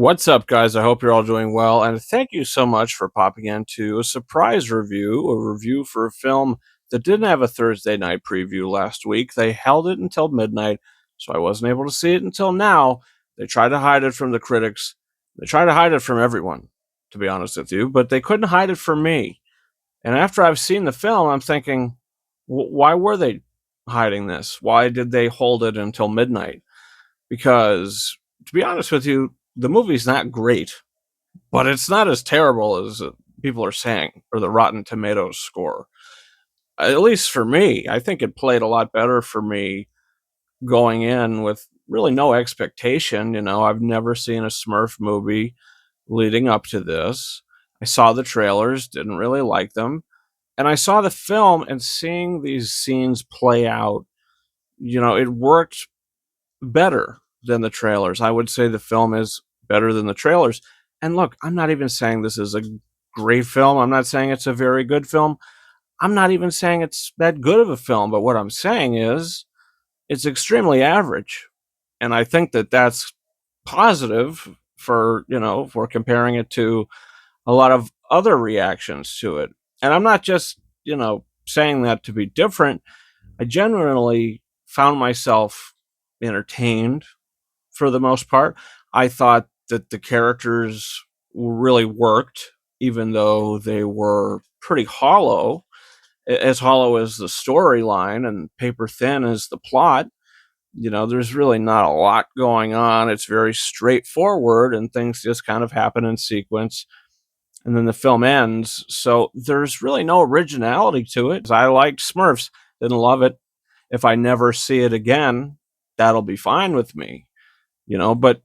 What's up, guys? I hope you're all doing well, and thank you so much for popping into a surprise review, a review for a film that didn't have a Thursday night preview last week. They held it until midnight, so I wasn't able to see it until now. They tried to hide it from the critics. They tried to hide it from everyone, to be honest with you, but they couldn't hide it from me. And after I've seen the film, I'm thinking, why were they hiding this? Why did they hold it until midnight? Because, to be honest with you, the movie's not great, but it's not as terrible as people are saying, or the Rotten Tomatoes score. At least for me, I think it played a lot better for me going in with really no expectation. I've never seen a Smurf movie leading up to this. I saw the trailers, didn't really like them. And I saw the film, and seeing these scenes play out, it worked better than the trailers. I would say the film is better than the trailers. And look, I'm not even saying this is a great film. I'm not saying it's a very good film. I'm not even saying it's that good of a film. But what I'm saying is it's extremely average. And I think that that's positive for, if we're comparing it to a lot of other reactions to it. And I'm not just, saying that to be different. I genuinely found myself entertained for the most part. I thought that the characters really worked, even though they were pretty hollow, as hollow as the storyline and paper thin as the plot. There's really not a lot going on. It's very straightforward, and things just kind of happen in sequence. And then the film ends. So there's really no originality to it. I liked Smurfs, didn't love it. If I never see it again, that'll be fine with me, but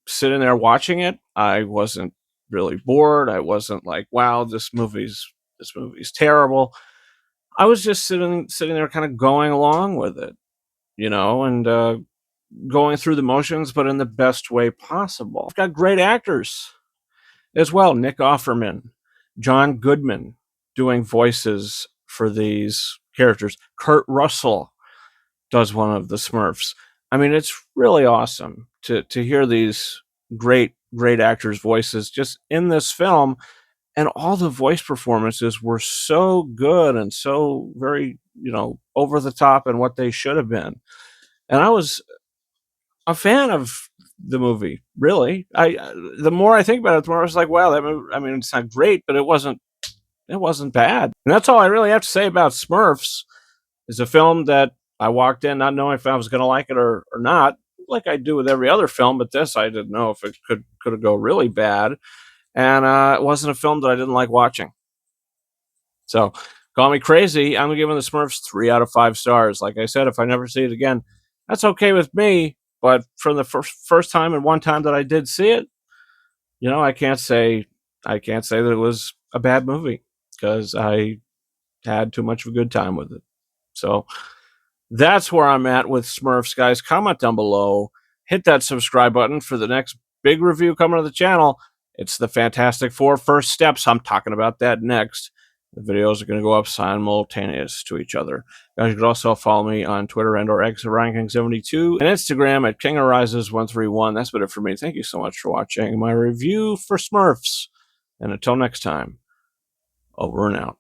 sitting there watching it, I wasn't really bored. I wasn't like, wow, this movie's terrible. I was just sitting there kind of going along with it, and going through the motions, but in the best way possible. I've got great actors as well. Nick Offerman, John Goodman doing voices for these characters. Kurt Russell does one of the Smurfs. I mean, it's really awesome to hear these great actors' voices just in this film, and all the voice performances were so good and so very, over the top and what they should have been. And I was a fan of the movie. Really, the more I think about it, the more I was like, wow, that movie, I mean, it's not great, but it wasn't bad. And that's all I really have to say about Smurfs. Is a film that I walked in not knowing if I was going to like it or not, like I do with every other film. But this, I didn't know if it could go really bad, and it wasn't a film that I didn't like watching. So call me crazy. I'm giving the Smurfs 3 out of 5 stars. Like I said, if I never see it again, that's okay with me. But from the first time and one time that I did see it, I can't say that it was a bad movie, because I had too much of a good time with it. So that's where I'm at with Smurfs, guys. Comment down below. Hit that subscribe button for the next big review coming to the channel. It's the Fantastic Four First Steps. I'm talking about that next. The videos are going to go up simultaneous to each other. Guys, you can also follow me on Twitter and or X at RyanKing72 and Instagram at KingArises131. That's been it for me. Thank you so much for watching my review for Smurfs. And until next time, over and out.